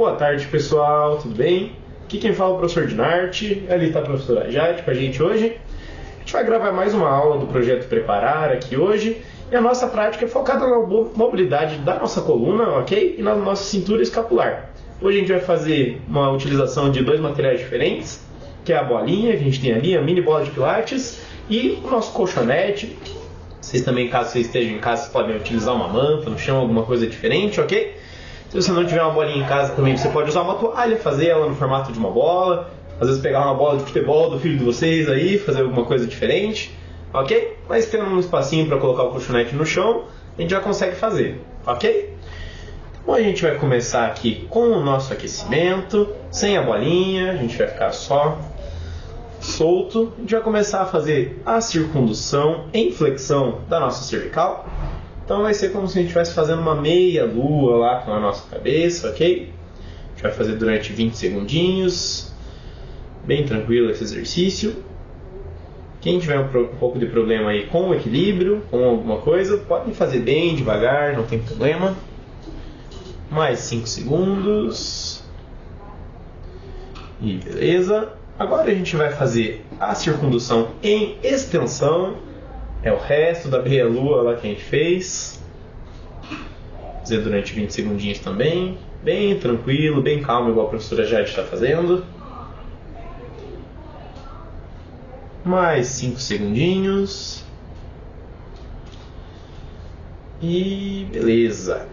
Boa tarde, pessoal, tudo bem? Aqui quem fala é o professor Dinarte, ali está a professora Jade com a gente hoje. A gente vai gravar mais uma aula do projeto Preparar aqui hoje, e a nossa prática é focada na mobilidade da nossa coluna, ok? E na nossa cintura escapular. Hoje a gente vai fazer uma utilização de dois materiais diferentes, que é a bolinha, que a gente tem ali, a mini bola de pilates, e o nosso colchonete. Vocês também, caso vocês estejam em casa, vocês podem utilizar uma manta no chão, alguma coisa diferente, ok? Se você não tiver uma bolinha em casa também, você pode usar uma toalha, fazer ela no formato de uma bola. Às vezes pegar uma bola de futebol do filho de vocês aí, fazer alguma coisa diferente, ok? Mas tendo um espacinho para colocar o colchonete no chão, a gente já consegue fazer, ok? Bom, a gente vai começar aqui com o nosso aquecimento, sem a bolinha, a gente vai ficar só solto. A gente vai começar a fazer a circundução em flexão da nossa cervical. Então vai ser como se a gente estivesse fazendo uma meia lua lá com a nossa cabeça, ok? A gente vai fazer durante 20 segundinhos. Bem tranquilo esse exercício. Quem tiver um pouco de problema aí com o equilíbrio, com alguma coisa, pode fazer bem devagar, não tem problema. Mais 5 segundos. E beleza. Agora a gente vai fazer a circundução em extensão. É o resto da meia-lua lá que a gente fez. Fazer durante 20 segundinhos também. Bem tranquilo, bem calmo, igual a professora Jade está fazendo. Mais 5 segundinhos. E beleza.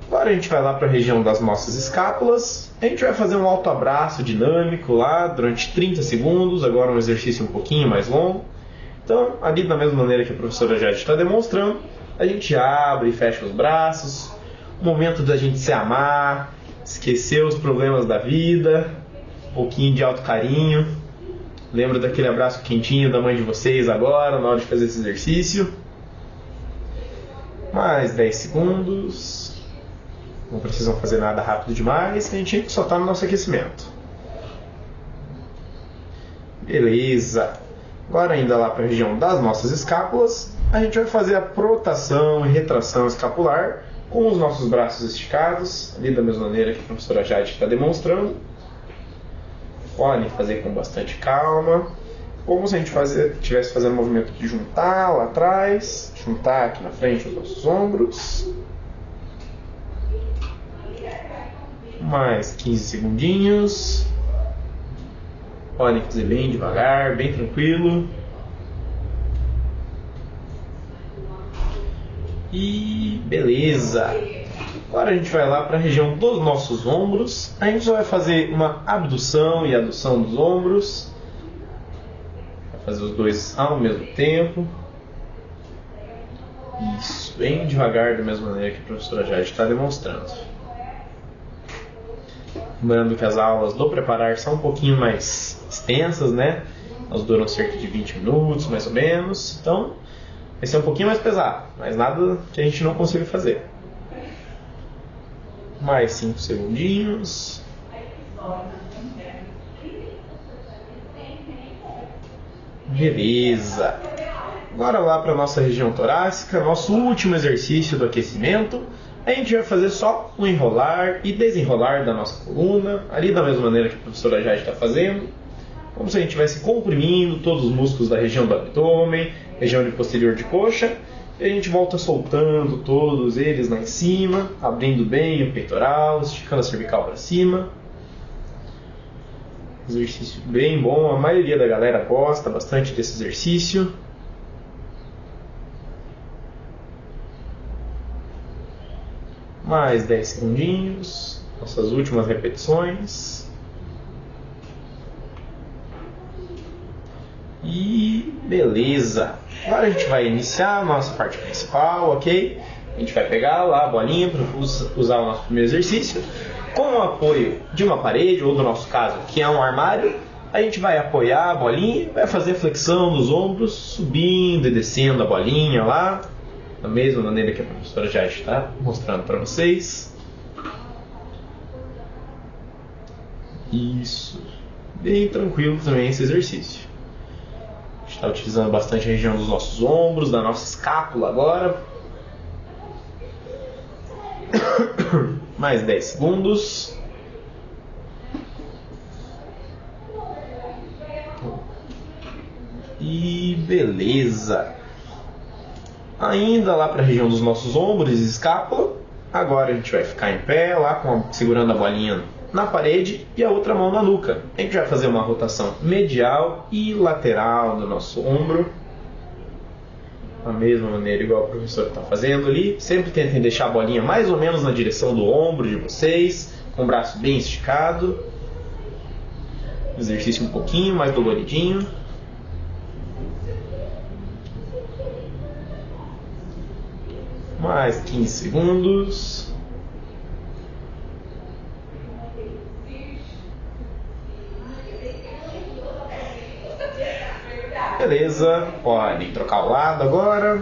Agora a gente vai lá para a região das nossas escápulas. A gente vai fazer um alto abraço dinâmico lá durante 30 segundos. Agora um exercício um pouquinho mais longo. Então, ali da mesma maneira que a professora já está demonstrando, a gente abre e fecha os braços. O momento da gente se amar, esquecer os problemas da vida, um pouquinho de alto carinho. Lembra daquele abraço quentinho da mãe de vocês agora, na hora de fazer esse exercício. Mais 10 segundos. Não precisam fazer nada rápido demais, a gente só está no nosso aquecimento. Beleza. Agora ainda lá para a região das nossas escápulas, a gente vai fazer a protração e retração escapular com os nossos braços esticados, ali da mesma maneira que a professora Jade está demonstrando. Podem fazer com bastante calma, como se a gente estivesse fazendo o movimento de juntar lá atrás, juntar aqui na frente os nossos ombros. Mais 15 segundinhos. Podem fazer bem devagar, bem tranquilo. E beleza. Agora a gente vai lá para a região dos nossos ombros. A gente só vai fazer uma abdução e adução dos ombros. Vai fazer os dois ao mesmo tempo. Isso, bem devagar, da mesma maneira que a professora já está demonstrando. Lembrando que as aulas do Preparar são um pouquinho mais extensas, né? Elas duram cerca de 20 minutos, mais ou menos. Então, vai ser um pouquinho mais pesado, mas nada que a gente não consiga fazer. Mais 5 segundinhos. Beleza. Agora lá para a nossa região torácica, nosso último exercício do aquecimento. A gente vai fazer só o enrolar e desenrolar da nossa coluna, ali da mesma maneira que a professora já está fazendo, como se a gente estivesse comprimindo todos os músculos da região do abdômen, região de posterior de coxa, e a gente volta soltando todos eles lá em cima, abrindo bem o peitoral, esticando a cervical para cima. Exercício bem bom, a maioria da galera gosta bastante desse exercício. Mais 10 segundinhos, nossas últimas repetições. E beleza. Agora a gente vai iniciar a nossa parte principal, ok? A gente vai pegar lá a bolinha para usar o nosso primeiro exercício. Com o apoio de uma parede, ou no nosso caso, que é um armário, a gente vai apoiar a bolinha, vai fazer a flexão dos ombros, subindo e descendo a bolinha lá. Da mesma maneira que a professora já está mostrando para vocês. Isso. Bem tranquilo também esse exercício. A gente está utilizando bastante a região dos nossos ombros, da nossa escápula agora. Mais 10 segundos. E beleza. Ainda lá para a região dos nossos ombros e escápula. Agora a gente vai ficar em pé, lá segurando a bolinha na parede e a outra mão na nuca. A gente vai fazer uma rotação medial e lateral do nosso ombro. Da mesma maneira, igual o professor está fazendo ali. Sempre tentem deixar a bolinha mais ou menos na direção do ombro de vocês, com o braço bem esticado. Exercício um pouquinho mais doloridinho. Mais 15 segundos. Beleza, podem trocar o lado agora.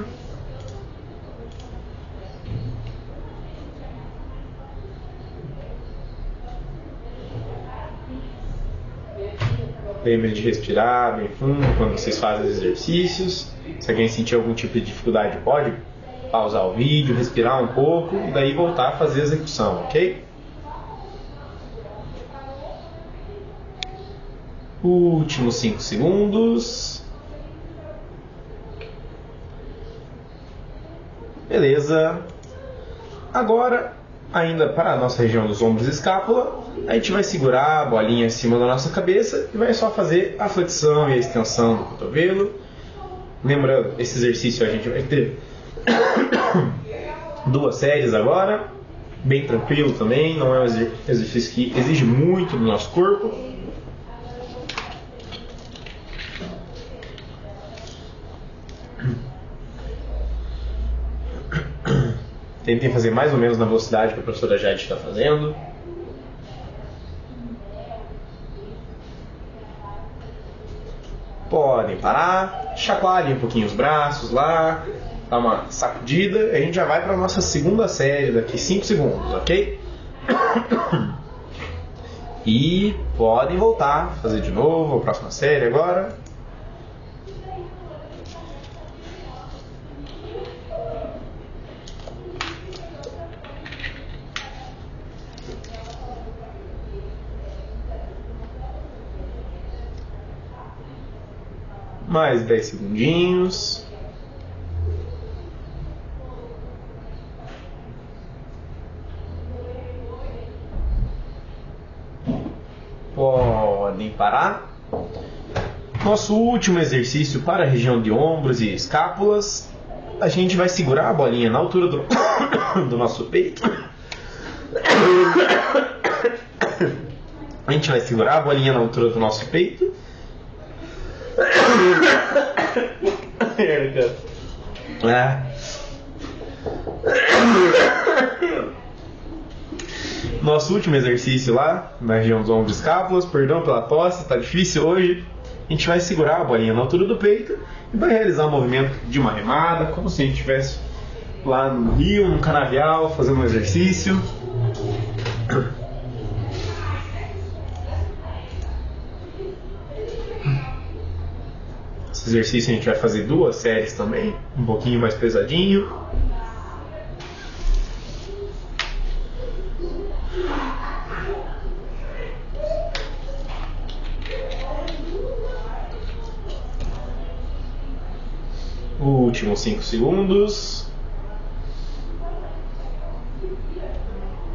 Lembre de respirar bem fundo quando vocês fazem os exercícios. Se alguém sentir algum tipo de dificuldade, pode pausar o vídeo, respirar um pouco e daí voltar a fazer a execução, ok? Últimos 5 segundos. Beleza. Agora, ainda para a nossa região dos ombros e escápula, a gente vai segurar a bolinha em cima da nossa cabeça e vai só fazer a flexão e a extensão do cotovelo. Lembrando, esse exercício a gente vai ter 2 séries agora, bem tranquilo também, não é um exercício que exige muito do nosso corpo. Tentem fazer mais ou menos na velocidade que a professora Jade está fazendo. Podem parar, chacoalhem um pouquinho os braços lá, dá uma sacudida e a gente já vai para a nossa segunda série daqui 5 segundos, ok? E podem voltar, fazer de novo a próxima série agora. Mais 10 segundinhos. Podem parar. Nosso último exercício para a região de ombros e escápulas. A gente vai segurar a bolinha na altura do nosso peito. A gente vai segurar a bolinha na altura do nosso peito. Nosso último exercício lá, na região dos ombros e escápulas, perdão pela tosse, tá difícil hoje. A gente vai segurar a bolinha na altura do peito e vai realizar um movimento de uma remada, como se a gente estivesse lá no rio, num canavial, fazendo um exercício. Esse exercício a gente vai fazer 2 séries também, um pouquinho mais pesadinho. Últimos 5 segundos.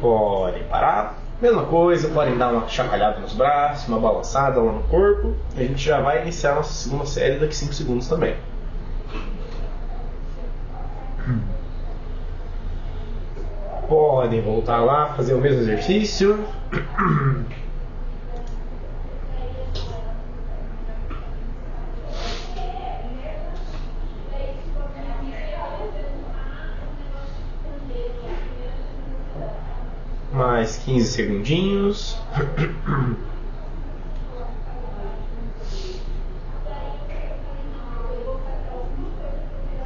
Podem parar. Mesma coisa, podem dar uma chacoalhada nos braços, uma balançada lá no corpo. A gente já vai iniciar a nossa segunda série daqui 5 segundos também. Podem voltar lá, fazer o mesmo exercício. Mais 15 segundinhos.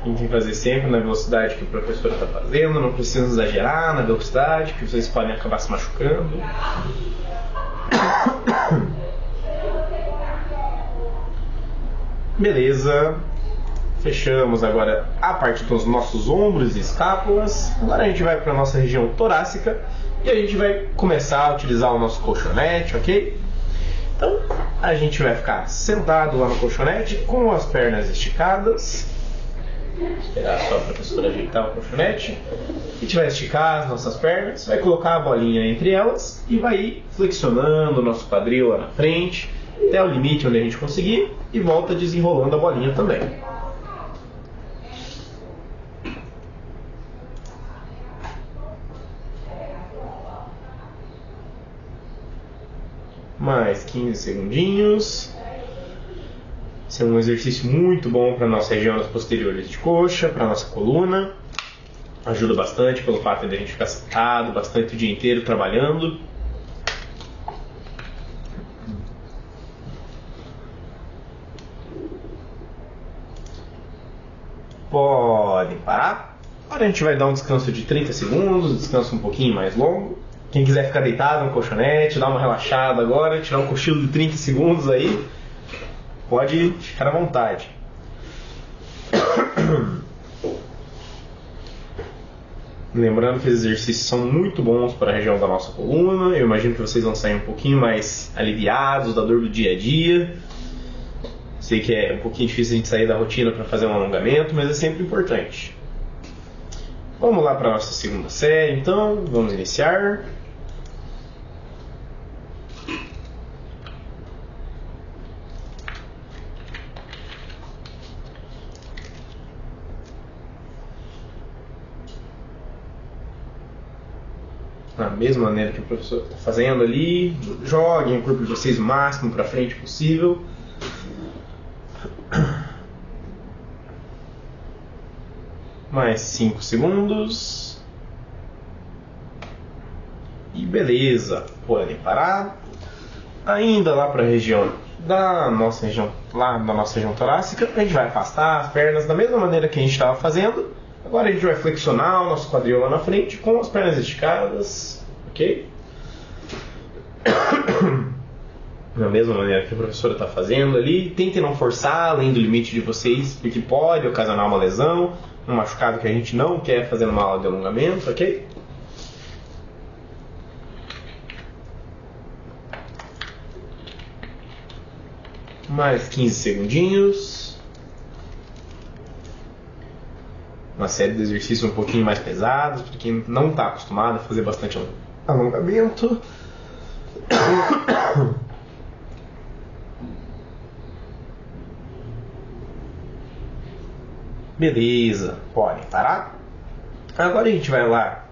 Tentem fazer sempre na velocidade que o professor está fazendo, não precisa exagerar na velocidade, que vocês podem acabar se machucando. Beleza. Fechamos agora a parte dos nossos ombros e escápulas. Agora a gente vai para a nossa região torácica e a gente vai começar a utilizar o nosso colchonete, ok? Então, a gente vai ficar sentado lá no colchonete com as pernas esticadas. Esperar só a professora ajeitar o colchonete. A gente vai esticar as nossas pernas, vai colocar a bolinha entre elas e vai ir flexionando o nosso quadril lá na frente até o limite onde a gente conseguir e volta desenrolando a bolinha também. Mais 15 segundinhos. Esse é um exercício muito bom para a nossa região das posteriores de coxa, para a nossa coluna. Ajuda bastante pelo fato de a gente ficar sentado bastante o dia inteiro trabalhando. Podem parar. Agora a gente vai dar um descanso de 30 segundos, um descanso um pouquinho mais longo. Quem quiser ficar deitado no colchonete, dar uma relaxada agora, tirar um cochilo de 30 segundos aí, pode ficar à vontade. Lembrando que esses exercícios são muito bons para a região da nossa coluna. Eu imagino que vocês vão sair um pouquinho mais aliviados da dor do dia a dia. Sei que é um pouquinho difícil a gente sair da rotina para fazer um alongamento, mas é sempre importante. Vamos lá para a nossa segunda série, então. Vamos iniciar. Da mesma maneira que o professor está fazendo ali, joguem o corpo de vocês o máximo para frente possível. Mais 5 segundos. E beleza, podem parar. Ainda lá para a região da nossa região torácica, a gente vai afastar as pernas da mesma maneira que a gente estava fazendo. Agora a gente vai flexionar o nosso quadril lá na frente com as pernas esticadas, ok? Da mesma maneira que a professora está fazendo ali. Tentem não forçar além do limite de vocês, porque pode ocasionar uma lesão, um machucado que a gente não quer fazer numa aula de alongamento, ok? Mais 15 segundinhos. Uma série de exercícios um pouquinho mais pesados, para quem não está acostumado a fazer bastante alongamento. Beleza, podem parar. Agora a gente vai lá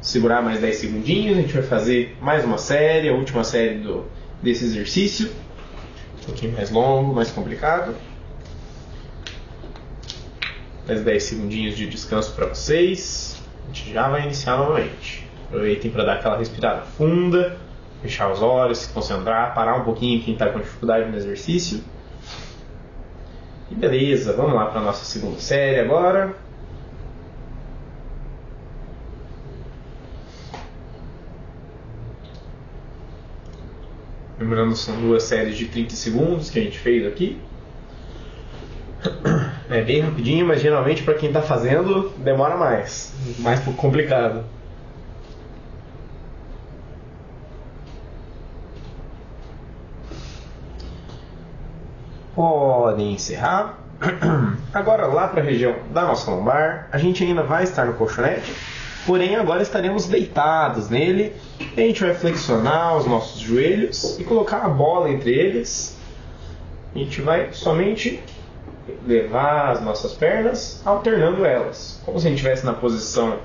segurar mais 10 segundinhos, a gente vai fazer mais uma série, a última série desse exercício. Um pouquinho mais longo, mais complicado. Mais 10 segundinhos de descanso para vocês. A gente já vai iniciar novamente. Aproveitem para dar aquela respirada funda, fechar os olhos, se concentrar, parar um pouquinho quem está com dificuldade no exercício. E beleza, vamos lá para a nossa segunda série agora. Lembrando, são duas séries de 30 segundos que a gente fez aqui. É bem rapidinho, mas geralmente para quem está fazendo demora mais complicado. Podem encerrar. Agora lá para a região da nossa lombar, a gente ainda vai estar no colchonete, porém agora estaremos deitados nele. A gente vai flexionar os nossos joelhos e colocar a bola entre eles. A gente vai somente levar as nossas pernas, alternando elas, como se a gente estivesse na posição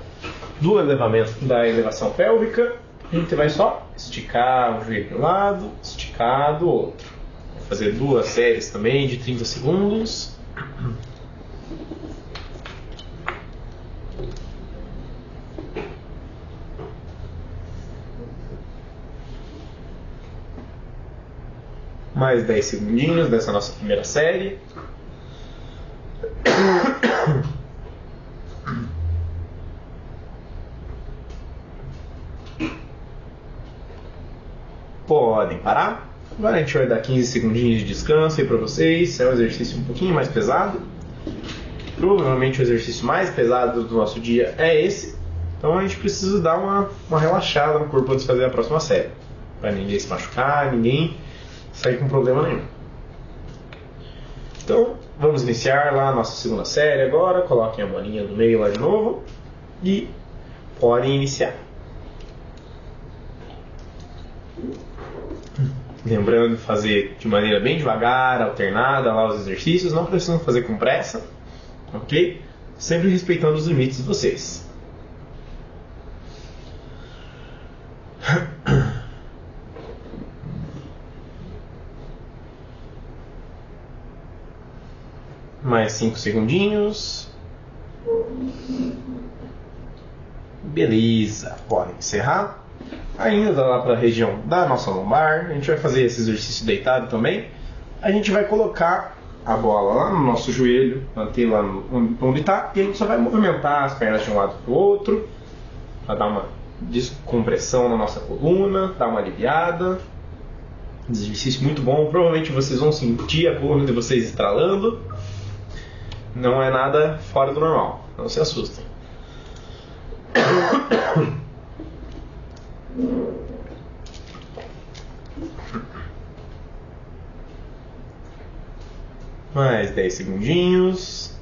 do elevamento da elevação pélvica. A gente vai só esticar o joelho de um lado, esticar do outro. Vou fazer duas séries também de 30 segundos. Mais 10 segundinhos dessa nossa primeira série. Podem parar. Agora a gente vai dar 15 segundinhos de descanso aí para vocês. É um exercício um pouquinho mais pesado. Provavelmente o exercício mais pesado do nosso dia é esse. Então a gente precisa dar uma relaxada no corpo antes de fazer a próxima série. Para ninguém se machucar, ninguém sair com problema nenhum. Então, vamos iniciar lá a nossa segunda série agora. Coloquem a bolinha do meio lá de novo e podem iniciar. Lembrando de fazer de maneira bem devagar, alternada lá os exercícios, não precisam fazer com pressa, ok? Sempre respeitando os limites de vocês. Mais 5 segundinhos. Beleza, podem encerrar. Ainda lá para a região da nossa lombar, a gente vai fazer esse exercício deitado também. A gente vai colocar a bola lá no nosso joelho, manter lá onde está, e a gente só vai movimentar as pernas de um lado para o outro, para dar uma descompressão na nossa coluna, dar uma aliviada. Exercício muito bom, provavelmente vocês vão sentir a coluna de vocês estralando. Não é nada fora do normal, não se assustem. Mais 10 segundinhos.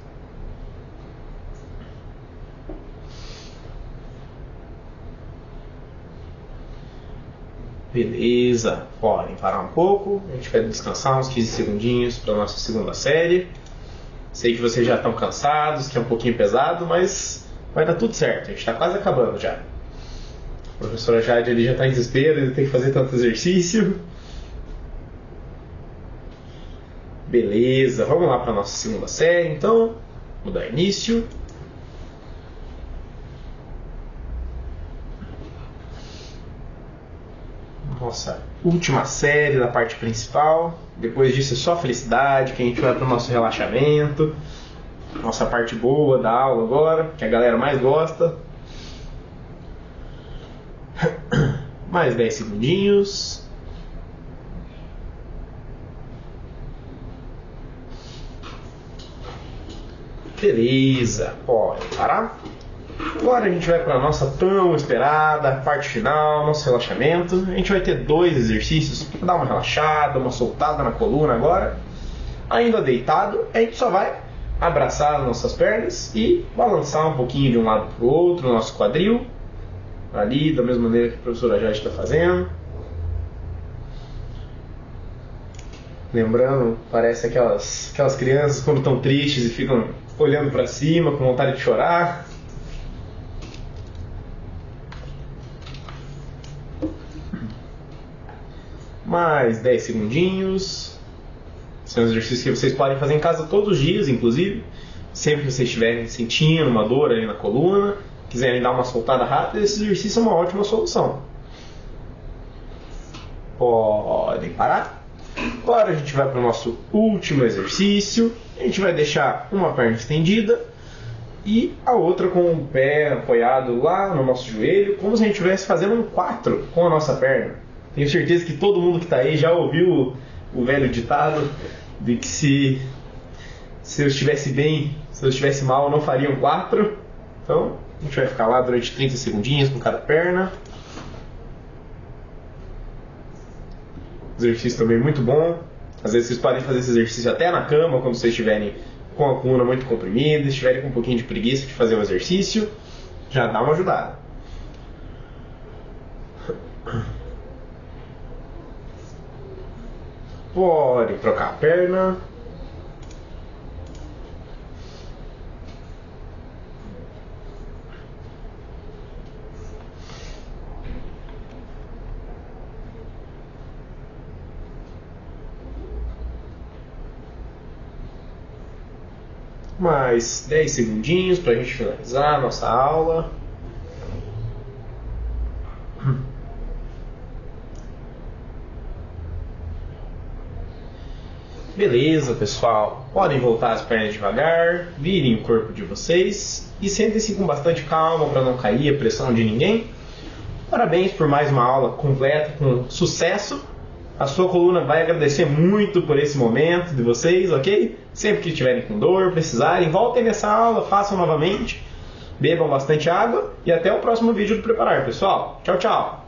Beleza, podem parar um pouco. A gente vai descansar uns 15 segundinhos para a nossa segunda série. Sei que vocês já estão cansados, que é um pouquinho pesado, mas vai dar tudo certo. A gente está quase acabando já. A professora Jade ali já está em desespero, ele tem que fazer tanto exercício. Beleza, vamos lá para a nossa segunda série, então. Vou dar início. Nossa última série da parte principal. Depois disso é só felicidade, que a gente vai para o nosso relaxamento. Nossa parte boa da aula agora, que a galera mais gosta. Mais 10 segundinhos. Beleza, pode parar. Agora a gente vai para a nossa tão esperada parte final, nosso relaxamento. A gente vai ter 2 exercícios para dar uma relaxada, uma soltada na coluna agora. Ainda deitado, a gente só vai abraçar as nossas pernas e balançar um pouquinho de um lado para o outro, o nosso quadril. Ali, da mesma maneira que a professora já está fazendo. Lembrando, parece aquelas crianças quando estão tristes e ficam olhando para cima com vontade de chorar. Mais 10 segundinhos. Esse é um exercício que vocês podem fazer em casa todos os dias, inclusive. Sempre que vocês estiverem sentindo uma dor ali na coluna, quiserem dar uma soltada rápida, esse exercício é uma ótima solução. Podem parar. Agora a gente vai para o nosso último exercício. A gente vai deixar uma perna estendida e a outra com o pé apoiado lá no nosso joelho, como se a gente estivesse fazendo um 4 com a nossa perna. Tenho certeza que todo mundo que está aí já ouviu o velho ditado de que se eu estivesse bem, se eu estivesse mal, eu não faria um 4. Então, a gente vai ficar lá durante 30 segundinhos com cada perna. Exercício também muito bom. Às vezes vocês podem fazer esse exercício até na cama, quando vocês estiverem com a coluna muito comprimida, estiverem com um pouquinho de preguiça de fazer o exercício, já dá uma ajudada. Pode trocar a perna. Mais 10 segundinhos para a gente finalizar a nossa aula. Beleza, pessoal. Podem voltar as pernas devagar, virem o corpo de vocês e sentem-se com bastante calma para não cair a pressão de ninguém. Parabéns por mais uma aula completa com sucesso. A sua coluna vai agradecer muito por esse momento de vocês, ok? Sempre que estiverem com dor, precisarem, voltem nessa aula, façam novamente, bebam bastante água e até o próximo vídeo do Preparar, pessoal. Tchau, tchau!